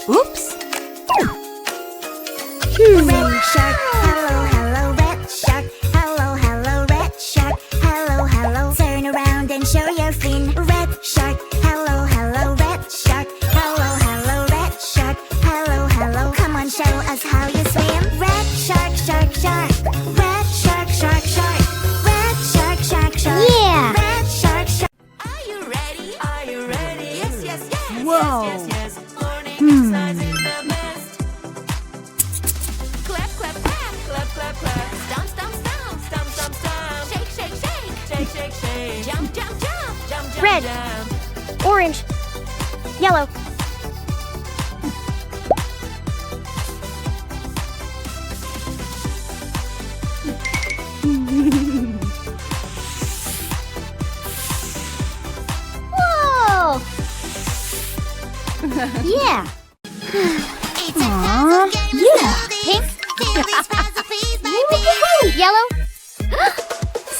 Oops. Red shark, hello, hello, red shark. Hello, hello, red shark. Hello, hello. Turn around and show your fin. Red shark, hello, hello, red shark. Hello, hello, red shark. Hello, hello. Come on, show us how you swim. Red shark, shark, shark. Red shark, shark, shark. Red shark, shark, shark. Yeah. Red shark, shark. Are you ready? Are you ready? Yes, yes, yes. Whoa. Yes, yes, yes. Morning exercise is the best. Clap, clap, clap, clap, clap, clap. Stomp, stomp, stomp, stomp, stomp, stomp. Shake, shake, shake, shake, shake, shake. Jump, jump, jump, jump, jump, Red. jump. Orange. Yellow. Whoa! Yeah. It's a Aw, puzzle game. yeah. Pink. Feel these puzzle pieces by piece. Yellow.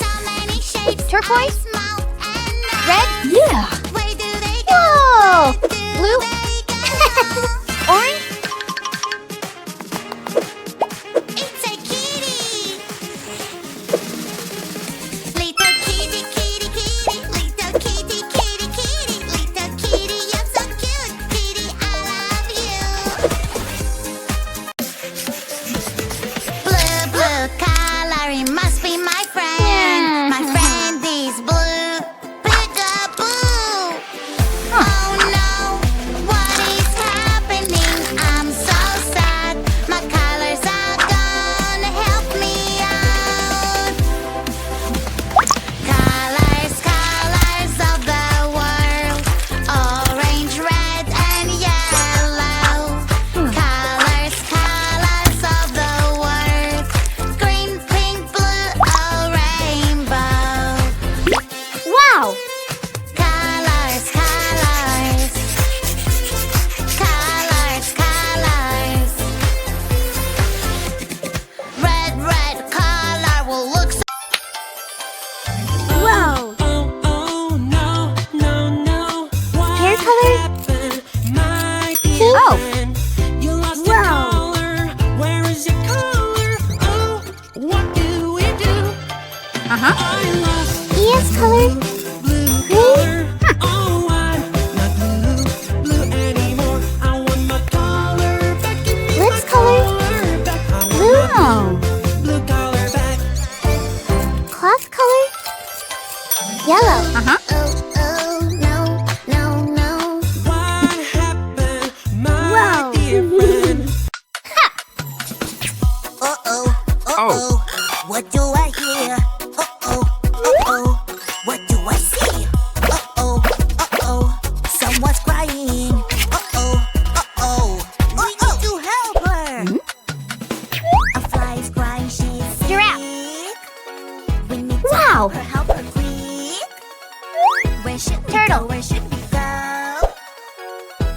So many shapes. Turquoise. Small and narrow. Red. Yeah. Where do they go? Whoa! Do Blue. they go? Orange. It's a kitty. Little kitty, kitty, kitty. Little kitty, kitty, kitty. Little kitty, you're so cute. Kitty, I love you. Blue, blue color, it must be my friend. My friend is blue. Peekaboo. Oh no, what is happening? I'm so sad. My colors are gone. Help me out. Colors, colors of the world. Orange, red, and yellow. Colors, colors of the world. Green, pink, blue, a rainbow. Wow! Colors, colors. Colors, colors. Red, red color will look so. Whoa! Oh no, no, no. What Hair color? happened? My dear Oh. friend, you lost Wow. your collar. Where is your collar? Oh, what do we do? Uh-huh. I lost ES color? blue Green? collar. Oh, I'm not blue, blue anymore. I want my collar back. Give me Lips my color? collar back. I want Blue? my Oh. blue collar back. Cloth color? Yellow. Uh-huh. Oh, oh, no, no, no. What happened, my Wow. dear friend? Uh-oh, uh-oh. What do I hear? Uh-oh, uh-oh. What do I see? Uh-oh, uh-oh. Someone's crying. Uh-oh, uh-oh. We need to help her. A fly is crying, she's sick. Giraffe. We need to Wow. help her quick. Where should we Turtle. go? Where should we go?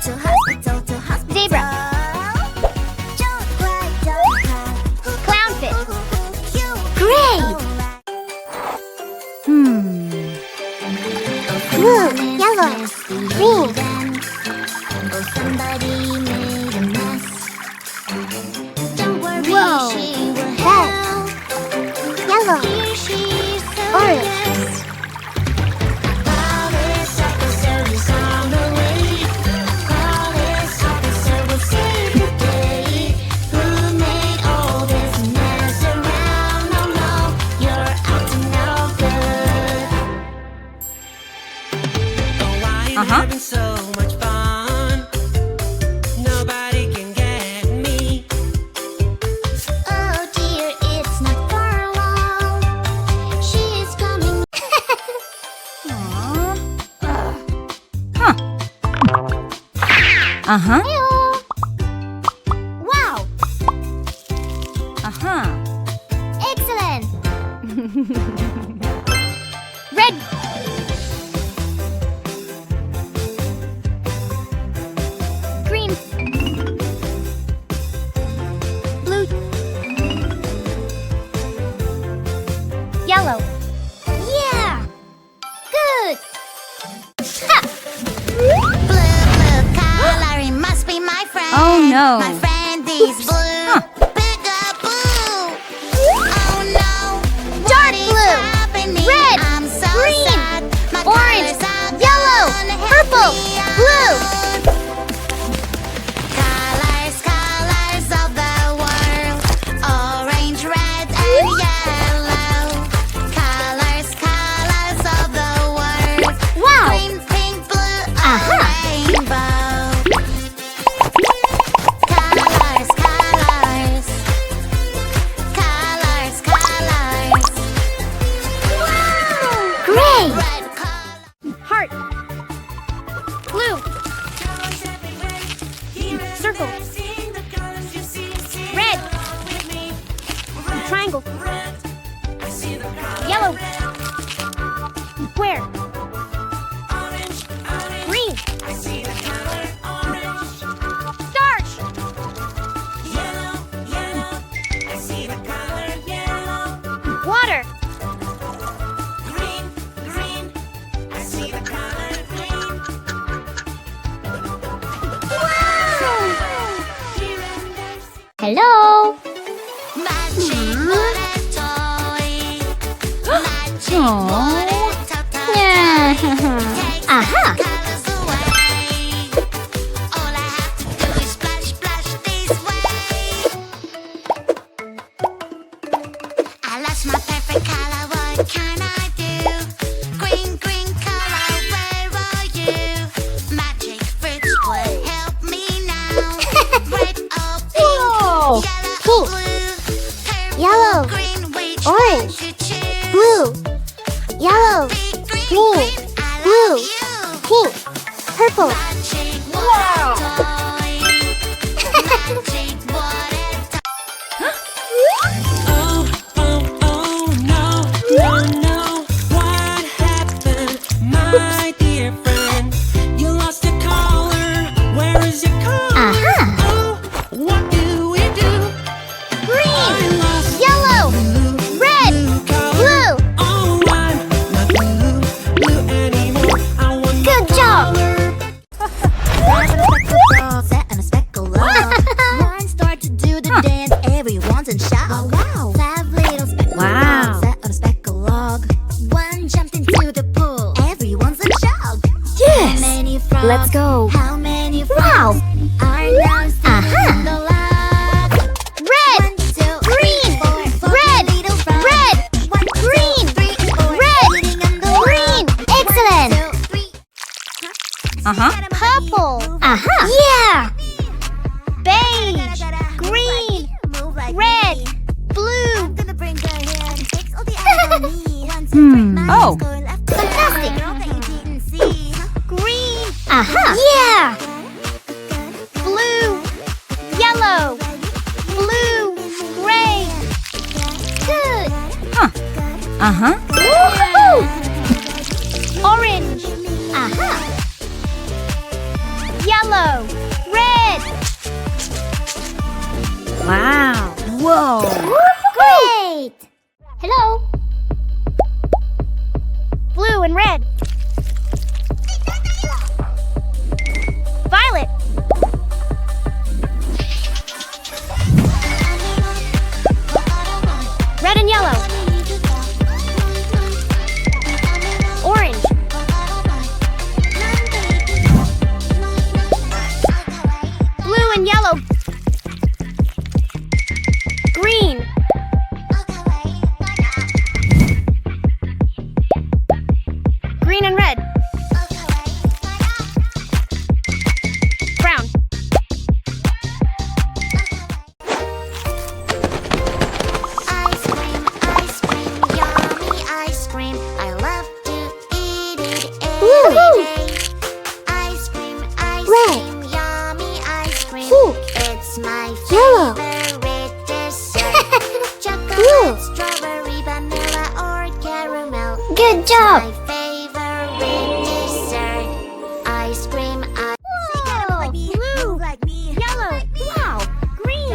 To hospital, to hospital. Zebra. Don't cry, don't cry. Clownfish. Cute. Great! Hmm. Blue. Yellow. Green. Oh, somebody made a mess. Don't worry, Whoa. she will Red. help. Yellow. Here she's so Orange. yes. Call this officer, he's on the way. Call this officer, we'll save the day. Who made all this mess around? Oh no, you're up to no good. Oh, I'm Uh-huh. having so much fun. Nobody can get me. Oh dear, it's not for long. She's coming. Aw. Huh. Uh-huh. Wow! Uh-huh. Excellent! Red. Green. Blue. Yellow. Yeah! Good! Ha! Blue, blue color, it must be my friend. no. My friend is blue. Peekaboo. Oh no. Dark What is blue, happening? red, I'm so green, sad. My orange, colors are yellow, gone. Help purple, me out. blue. Colors, colors of the world. Orange, red, and yellow. Colors, colors of the world. Wow. Green, pink, blue, Aha. rainbow. Colors, colors. Colors, colors. Gray, Red color. heart, blue, circle, red, triangle, yellow, square, green, starch, water, hello. Magic bullet toy. Magic Aw. bullet toy. Yeah. Takes Aha. the colors away. All I have to do is splash, splash this way. I lost my perfect color. What can I do? Green, green color. Where are you? Magic fruits will help me now. Red or pink, Whoa. yellow Pink. or blue, purple, Yellow. green, which Orange. one to choose? Blue, yellow, Big green, green, green, I blue, love you. pink, purple. Magic water toy. Magic water toy. Oh, oh, oh, no, no, no. What happened, my dear friend? You lost your collar. Where is your collar? Aha. Oh, what do we do? I Green, lost yellow, red, blue collar. blue. Oh, I'm not blue, blue anymore. I want my Good job. collar. Set on a speckle One start to do the dance, everyone's in shock. Oh, wow. 5 little speckle Wow. set on a speckle log. One jumped into the pool, everyone's in shock. Yes. How many frogs? Let's go. How many Wow. frogs are now sitting Aha. in the log? Red, 1, 2, green, 3, 4, 4 red, little frogs. red, 1, 2, green, 3, 4 red, sitting on the green. log. Excellent. 1, 2, 3. Uh-huh. Purple. Aha. Yeah. Beige, green, red, blue. Oh. Fantastic. Green. Aha. Yeah. Blue, yellow, blue, gray. Good. Uh-huh. Woohoo. Orange. Aha. Yellow, red. Wow. Whoa. Great. Hello. Blue and red. Violet. Red and yellow. Orange. Blue and yellow. Green. Green and red. Brown. Ice cream, yummy ice cream. I love to eat it Woohoo. every day. Ice cream, Red. yummy ice cream. Pink. It's my Yellow. favorite dessert. Blue. Chocolate, strawberry, vanilla, or caramel. Good job. My favorite dessert. Ice cream, Whoa. Blue. Yellow. Wow. Green.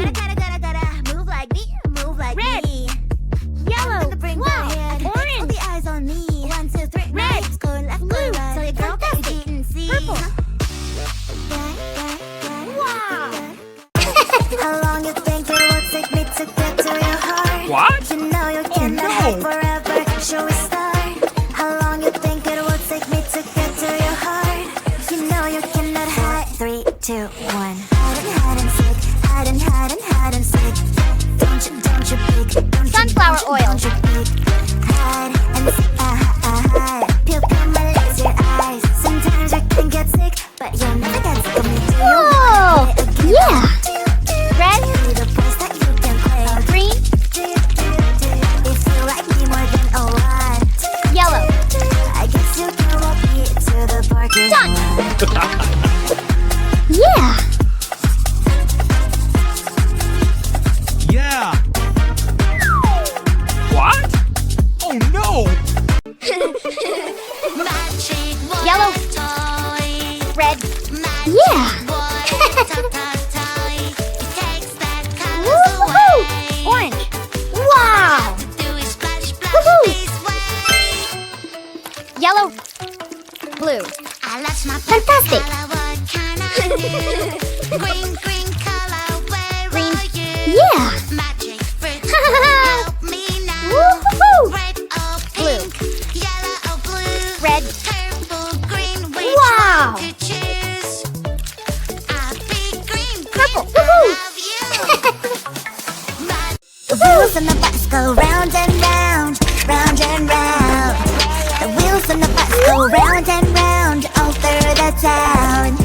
move like me, move like Red. me. Yellow. Bring my Wow. hand. All Orange. the eyes on me. 1, 2, 3. Red. Let's go left, Blue. go right. So you girl that you Fantastic. didn't see. Purple. Wow. 2, 1. Hide and seek, hide and seek. Don't you peek, don't Sunflower you, oil. Don't you peek. Hide and seek, hide. Pupil malaise your eyes. Sometimes you can get sick, but you'll never get sick of me. Do you Whoa! wanna play a game? Yeah. Red, Be the place that you can play. green, If you like me more than a lot, yellow. I guess you can walk me to the parking Done. lot. Yeah. Yeah. What? Oh no! Yellow, red. Yeah. Woohoo! Orange. Wow. Woohoo! Yellow, blue. Fantastic. Green color, where Green. are you? Yeah. Magic fruit, help me now. Woohoo! Red or Blue. pink, yellow or blue, Red. purple, green, which Wow. one to choose? I'll be green, Purple. green, Woohoo! I love you. The wheels on the bus go round and round, round and round. The wheels on the bus go round and round all through the town.